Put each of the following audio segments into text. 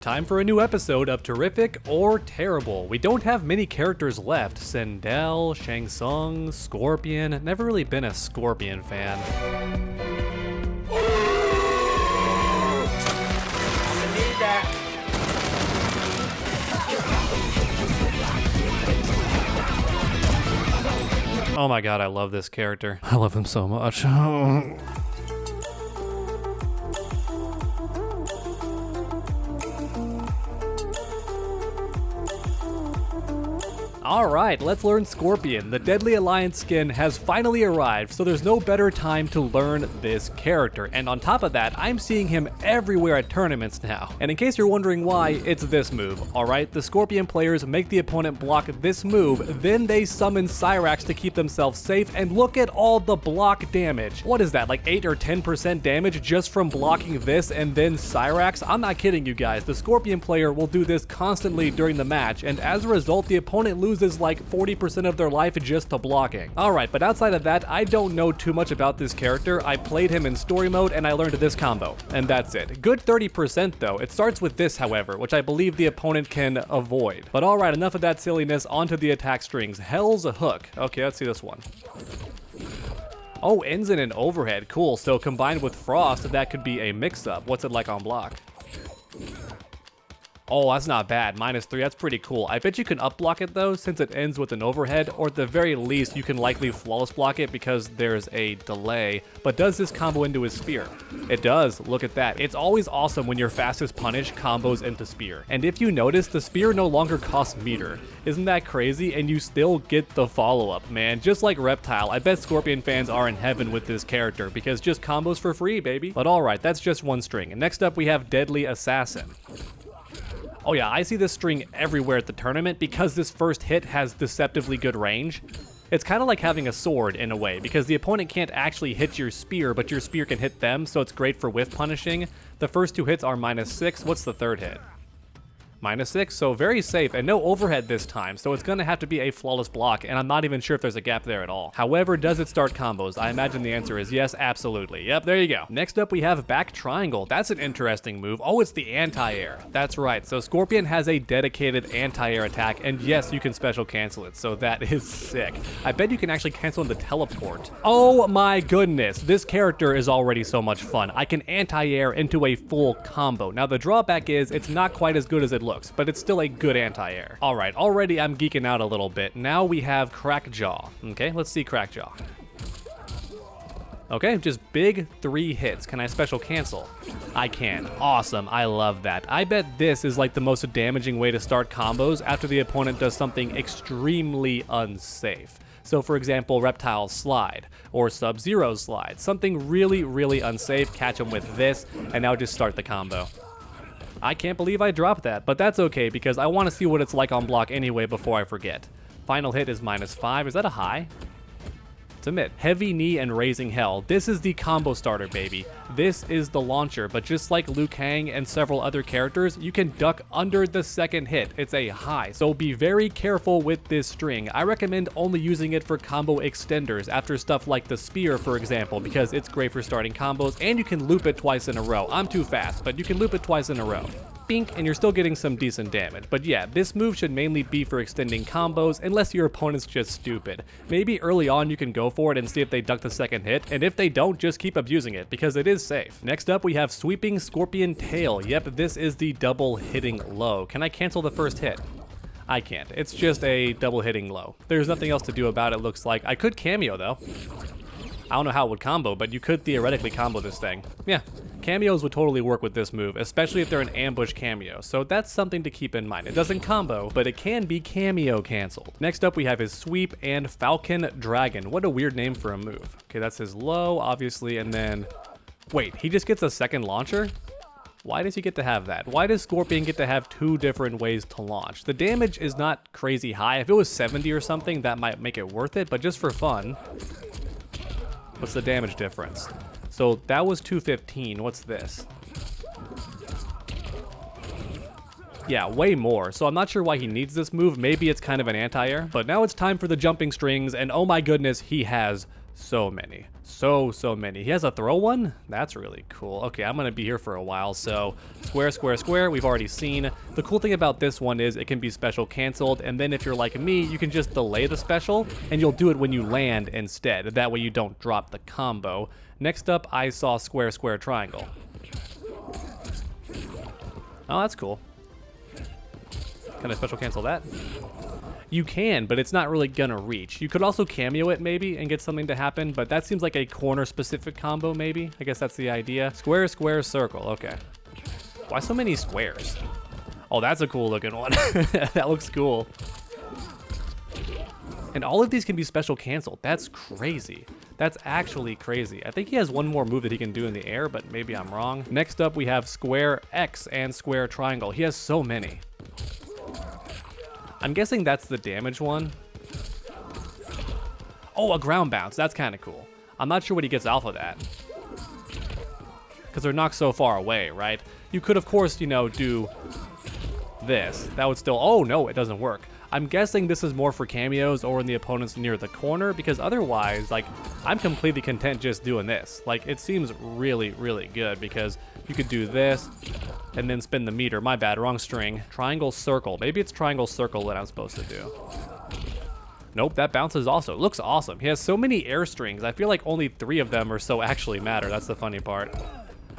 Time for a new episode of Terrific or Terrible. We don't have many characters left. Sindel, Shang Tsung, Scorpion. Never really been a Scorpion fan. Oh my god, I love this character. I love him so much. Alright, let's learn Scorpion. The Deadly Alliance skin has finally arrived, so there's no better time to learn this character. And on top of that, I'm seeing him everywhere at tournaments now. And in case you're wondering why, it's this move. Alright, the Scorpion players make the opponent block this move, then they summon Cyrax to keep themselves safe, and look at all the block damage. What is that, like 8 or 10% damage just from blocking this and then Cyrax? I'm not kidding you guys, the Scorpion player will do this constantly during the match, and as a result, the opponent loses like 40% of their life just to blocking. Alright, but outside of that, I don't know too much about this character. I played him in story mode and I learned this combo, and that's it. Good 30% though. It starts with this, however, which I believe the opponent can avoid. But alright, enough of that silliness, onto the attack strings. Hell's a hook. Okay, let's see this one. Oh, ends in an overhead. Cool, so combined with Frost, that could be a mix-up. What's it like on block? Oh, that's not bad. -3, that's pretty cool. I bet you can up block it though, since it ends with an overhead, or at the very least, you can likely flawless block it because there's a delay. But does this combo into his spear? It does, look at that. It's always awesome when your fastest punish combos into spear. And if you notice, the spear no longer costs meter. Isn't that crazy? And you still get the follow-up, man. Just like Reptile, I bet Scorpion fans are in heaven with this character, because just combos for free, baby. But alright, that's just one string. And next up we have Deadly Assassin. Oh yeah, I see this string everywhere at the tournament because this first hit has deceptively good range. It's kind of like having a sword in a way, because the opponent can't actually hit your spear, but your spear can hit them, so it's great for whiff punishing. The first two hits are -6. What's the third hit? -6, so very safe, and no overhead this time, so it's gonna have to be a flawless block, and I'm not even sure if there's a gap there at all. However, does it start combos? I imagine the answer is yes, absolutely. Yep, there you go. Next up we have back triangle. That's an interesting move. Oh, it's the anti-air. That's right, so Scorpion has a dedicated anti-air attack, and yes, you can special cancel it, so that is sick. I bet you can actually cancel the teleport. Oh my goodness, this character is already so much fun. I can anti-air into a full combo. Now the drawback is, it's not quite as good as it looks, but it's still a good anti-air. Alright, already I'm geeking out a little bit. Now we have Crackjaw. Okay, let's see Crackjaw. Okay, just big 3 hits. Can I special cancel? I can. Awesome, I love that. I bet this is like the most damaging way to start combos after the opponent does something extremely unsafe. So for example, Reptile slide, or Sub-Zero slide. Something really, really unsafe, catch them with this, and now just start the combo. I can't believe I dropped that, but that's okay because I want to see what it's like on block anyway before I forget. Final hit is -5. Is that a high? It's a mid. Heavy knee and raising hell. This is the combo starter, baby. This is the launcher, but just like Liu Kang and several other characters, you can duck under the second hit. It's a high, so be very careful with this string. I recommend only using it for combo extenders after stuff like the spear, for example, because it's great for starting combos, and you can loop it twice in a row. I'm too fast, but you can loop it twice in a row. Bink, and you're still getting some decent damage. But yeah, this move should mainly be for extending combos unless your opponent's just stupid. Maybe early on you can go for it and see if they duck the second hit, and if they don't, just keep abusing it because it is safe. Next up we have Sweeping Scorpion Tail. Yep, this is the double hitting low. Can I cancel the first hit? I can't. It's just a double hitting low. There's nothing else to do about it, looks like. I could cameo though. I don't know how it would combo, but you could theoretically combo this thing. Yeah. Cameos would totally work with this move, especially if they're an ambush cameo, so that's something to keep in mind. It doesn't combo, but it can be cameo canceled. Next up we have his sweep and Falcon Dragon. What a weird name for a move. Okay, that's his low, obviously, and then... Wait, he just gets a second launcher? Why does he get to have that? Why does Scorpion get to have 2 different ways to launch? The damage is not crazy high. If it was 70 or something, that might make it worth it, but just for fun... What's the damage difference? So that was 215. What's this? Yeah, way more. So I'm not sure why he needs this move. Maybe it's kind of an anti-air. But now it's time for the jumping strings, and oh my goodness, he has So many. So many. He has a throw one? That's really cool. Okay, I'm gonna be here for a while, so square, square, square, we've already seen. The cool thing about this one is it can be special canceled, and then if you're like me, you can just delay the special, and you'll do it when you land instead. That way you don't drop the combo. Next up, I saw square, square, triangle. Oh, that's cool. Can I special cancel that? You can, but it's not really gonna reach. You could also cameo it maybe and get something to happen, but that seems like a corner specific combo maybe. I guess that's the idea. Square, square, circle, okay. Why so many squares? Oh, that's a cool looking one. That looks cool. And all of these can be special canceled. That's crazy. That's actually crazy. I think he has one more move that he can do in the air, but maybe I'm wrong. Next up, we have square X and square triangle. He has so many. I'm guessing that's the damage one. Oh, a ground bounce. That's kind of cool. I'm not sure what he gets off of that, because they're knocked so far away, right? You could, of course, you know, do this. That would still... Oh, no, it doesn't work. I'm guessing this is more for cameos or when the opponent's near the corner, because otherwise, like, I'm completely content just doing this. Like, it seems really, really good, because you could do this and then spin the meter. My bad, wrong string. Triangle, circle. Maybe it's triangle, circle that I'm supposed to do. Nope, that bounces also. It looks awesome. He has so many air strings. I feel like only 3 of them or so actually matter. That's the funny part.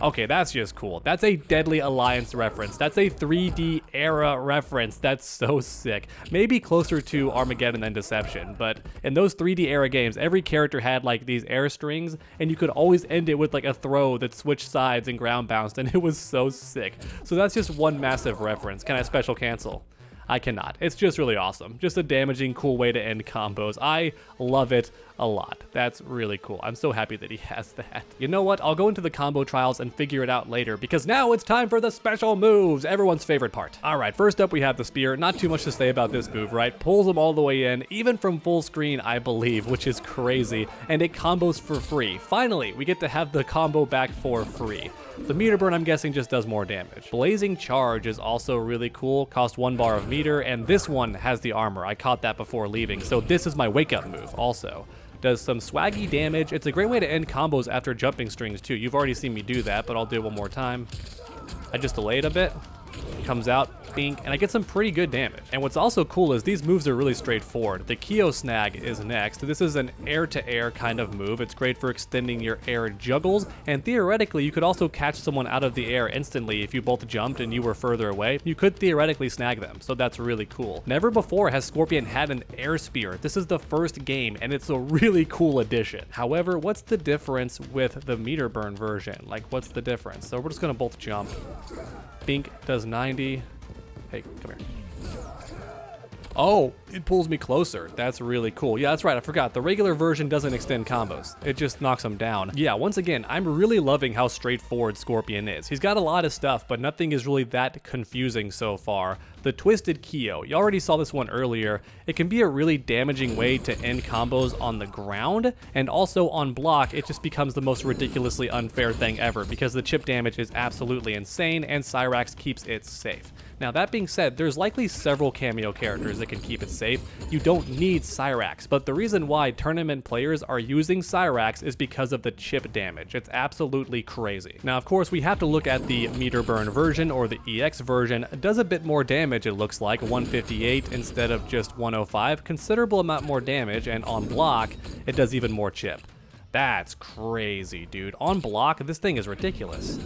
Okay, that's just cool. That's a Deadly Alliance reference. That's a 3D era reference. That's so sick. Maybe closer to Armageddon than Deception, but in those 3D era games, every character had like these air strings, and you could always end it with like a throw that switched sides and ground bounced, and it was so sick. So that's just one massive reference. Can I special cancel? I cannot. It's just really awesome. Just a damaging, cool way to end combos. I love it a lot. That's really cool. I'm so happy that he has that. You know what? I'll go into the combo trials and figure it out later, because now it's time for the special moves, everyone's favorite part. All right, first up we have the spear. Not too much to say about this move, right? Pulls them all the way in, even from full screen, I believe, which is crazy, and it combos for free. Finally, we get to have the combo back for free. The meter burn, I'm guessing, just does more damage. Blazing charge is also really cool, cost 1 bar of meter, and this one has the armor. I caught that before leaving, so this is my wake up move also. Does some swaggy damage. It's a great way to end combos after jumping strings too. You've already seen me do that, but I'll do it one more time. I just delayed a bit. Comes out, bink, and I get some pretty good damage. And what's also cool is these moves are really straightforward. The Kyo snag is next. This is an air-to-air kind of move. It's great for extending your air juggles, and theoretically, you could also catch someone out of the air instantly if you both jumped and you were further away. You could theoretically snag them, so that's really cool. Never before has Scorpion had an air spear. This is the first game, and it's a really cool addition. However, what's the difference with the meter burn version? Like, what's the difference? So we're just gonna both jump. Bink does 90. Hey, come here. Oh, it pulls me closer. That's really cool. Yeah, that's right. I forgot. The regular version doesn't extend combos. It just knocks them down. Yeah, once again, I'm really loving how straightforward Scorpion is. He's got a lot of stuff, but nothing is really that confusing so far. The Twisted Kyo. You already saw this one earlier. It can be a really damaging way to end combos on the ground, and also on block, it just becomes the most ridiculously unfair thing ever because the chip damage is absolutely insane, and Cyrax keeps it safe. Now, that being said, there's likely several cameo characters that can keep it safe. You don't need Cyrax, but the reason why tournament players are using Cyrax is because of the chip damage. It's absolutely crazy. Now, of course, we have to look at the meter burn version, or the EX version. It does a bit more damage, it looks like, 158 instead of just 105. Considerable amount more damage, and on block, it does even more chip. That's crazy, dude. On block, this thing is ridiculous.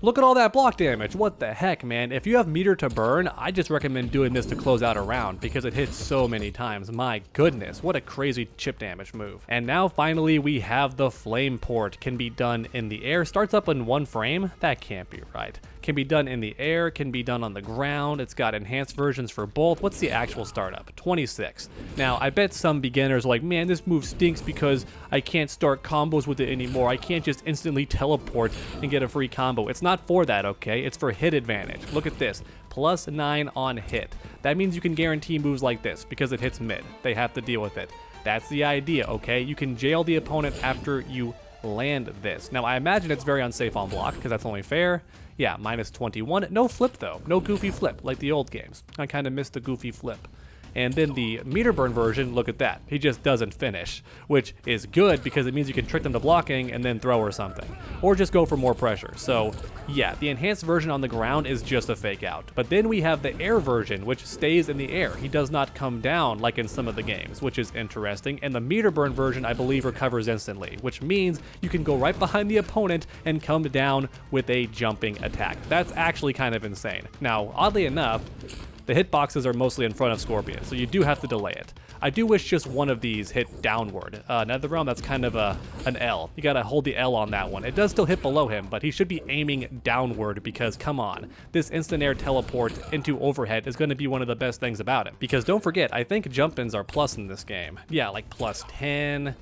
Look at all that block damage. What the heck, man? If you have meter to burn, I just recommend doing this to close out a round because it hits so many times. My goodness, what a crazy chip damage move. And now finally we have the flame port. Can be done in the air. Starts up in 1 frame? That can't be right. Can be done in the air, can be done on the ground. It's got enhanced versions for both. What's the actual startup? 26. Now, I bet some beginners are like, man, this move stinks because I can't start combos with it anymore. I can't just instantly teleport and get a free combo. It's not for that, okay? It's for hit advantage. Look at this. +9 on hit. That means you can guarantee moves like this because it hits mid. They have to deal with it. That's the idea, okay? You can jail the opponent after you land this. Now, I imagine it's very unsafe on block because that's only fair. Yeah, -21. No flip though. No goofy flip like the old games. I kind of missed the goofy flip. And then the meter burn version, look at that. He just doesn't finish, which is good because it means you can trick them to blocking and then throw or something. Or just go for more pressure. So yeah, the enhanced version on the ground is just a fake out. But then we have the air version, which stays in the air. He does not come down like in some of the games, which is interesting. And the meter burn version, I believe, recovers instantly, which means you can go right behind the opponent and come down with a jumping attack. That's actually kind of insane. Now, oddly enough, the hitboxes are mostly in front of Scorpion, so you do have to delay it. I do wish just one of these hit downward. NetherRealm, that's kind of an L. You gotta hold the L on that one. It does still hit below him, but he should be aiming downward because, come on, this instant air teleport into overhead is gonna be one of the best things about it. Because don't forget, I think jump-ins are plus in this game. Yeah, like plus 10,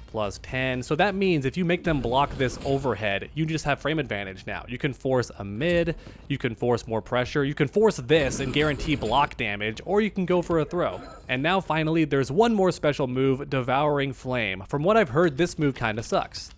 plus 10. So that means if you make them block this overhead, you just have frame advantage now. You can force a mid, you can force more pressure, you can force this and guarantee block damage, or you can go for a throw. And now finally, there's one more special move, Devouring Flame. From what I've heard, this move kinda sucks.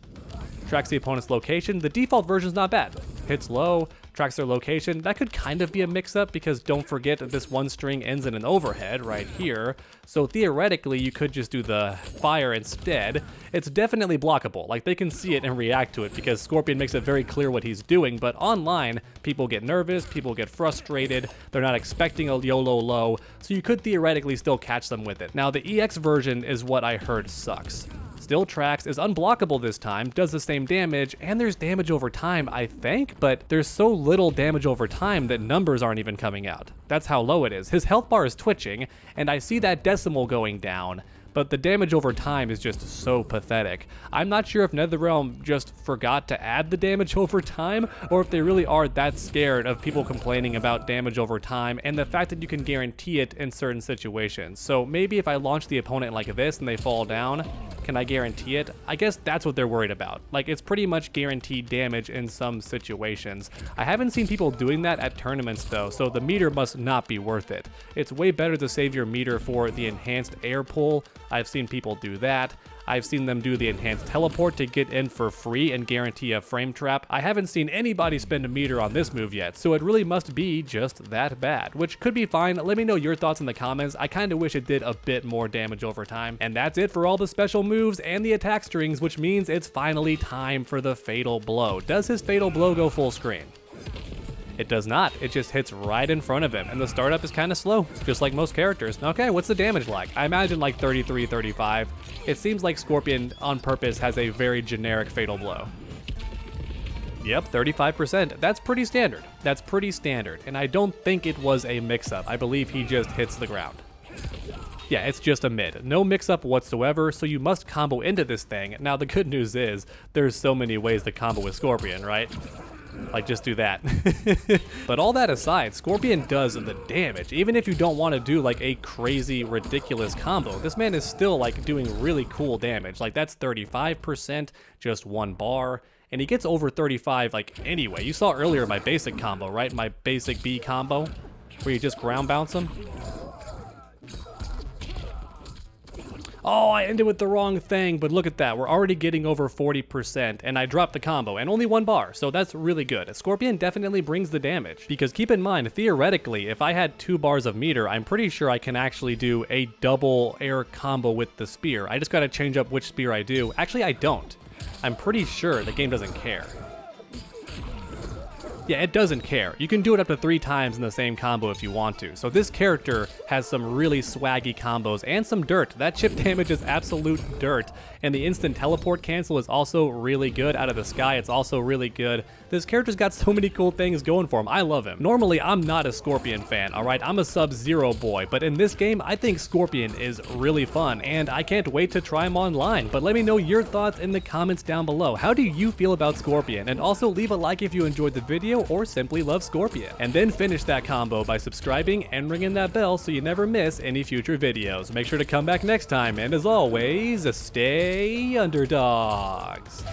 Tracks the opponent's location. The default version's not bad. Hits low, tracks their location. That could kind of be a mix-up because don't forget that this one string ends in an overhead right here. So theoretically, you could just do the fire instead. It's definitely blockable. Like, they can see it and react to it because Scorpion makes it very clear what he's doing. But online, people get nervous, people get frustrated. They're not expecting a YOLO low. So you could theoretically still catch them with it. Now, the EX version is what I heard sucks. Still tracks, is unblockable this time, does the same damage, and there's damage over time, I think, but there's so little damage over time that numbers aren't even coming out. That's how low it is. His health bar is twitching, and I see that decimal going down, but the damage over time is just so pathetic. I'm not sure if NetherRealm just forgot to add the damage over time, or if they really are that scared of people complaining about damage over time and the fact that you can guarantee it in certain situations. So maybe if I launch the opponent like this and they fall down, can I guarantee it? I guess that's what they're worried about. Like, it's pretty much guaranteed damage in some situations. I haven't seen people doing that at tournaments though, so the meter must not be worth it. It's way better to save your meter for the enhanced air pull. I've seen people do that. I've seen them do the enhanced teleport to get in for free and guarantee a frame trap. I haven't seen anybody spend a meter on this move yet, so it really must be just that bad, which could be fine. Let me know your thoughts in the comments. I kind of wish it did a bit more damage over time. And that's it for all the special moves and the attack strings, which means it's finally time for the Fatal Blow. Does his Fatal Blow go full screen? It does not. It just hits right in front of him, and the startup is kind of slow, just like most characters. Okay, what's the damage like? I imagine like 33, 35. It seems like Scorpion on purpose has a very generic Fatal Blow. Yep, 35%. That's pretty standard. That's pretty standard, and I don't think it was a mix-up. I believe he just hits the ground. Yeah, it's just a mid. No mix-up whatsoever, so you must combo into this thing. Now, the good news is, there's so many ways to combo with Scorpion, right? Like, just do that. But all that aside, Scorpion does the damage. Even if you don't want to do like a crazy, ridiculous combo, this man is still like doing really cool damage. Like, that's 35%, just one bar. And he gets over 35 like anyway. You saw earlier my basic combo, right? My basic B combo, where you just ground bounce him. Oh, I ended with the wrong thing, but look at that. We're already getting over 40%, and I dropped the combo, and only one bar, so that's really good. Scorpion definitely brings the damage, because keep in mind, theoretically, if I had 2 bars of meter, I'm pretty sure I can actually do a double air combo with the spear. I just gotta change up which spear I do. Actually, I don't. I'm pretty sure the game doesn't care. Yeah, it doesn't care. You can do it up to 3 times in the same combo if you want to. So this character has some really swaggy combos and some dirt. That chip damage is absolute dirt. And the instant teleport cancel is also really good. Out of the sky, it's also really good. This character's got so many cool things going for him. I love him. Normally, I'm not a Scorpion fan, alright? I'm a Sub-Zero boy. But in this game, I think Scorpion is really fun. And I can't wait to try him online. But let me know your thoughts in the comments down below. How do you feel about Scorpion? And also leave a like if you enjoyed the video or simply love Scorpion. And then finish that combo by subscribing and ringing that bell so you never miss any future videos. Make sure to come back next time, and as always, stay underdogs.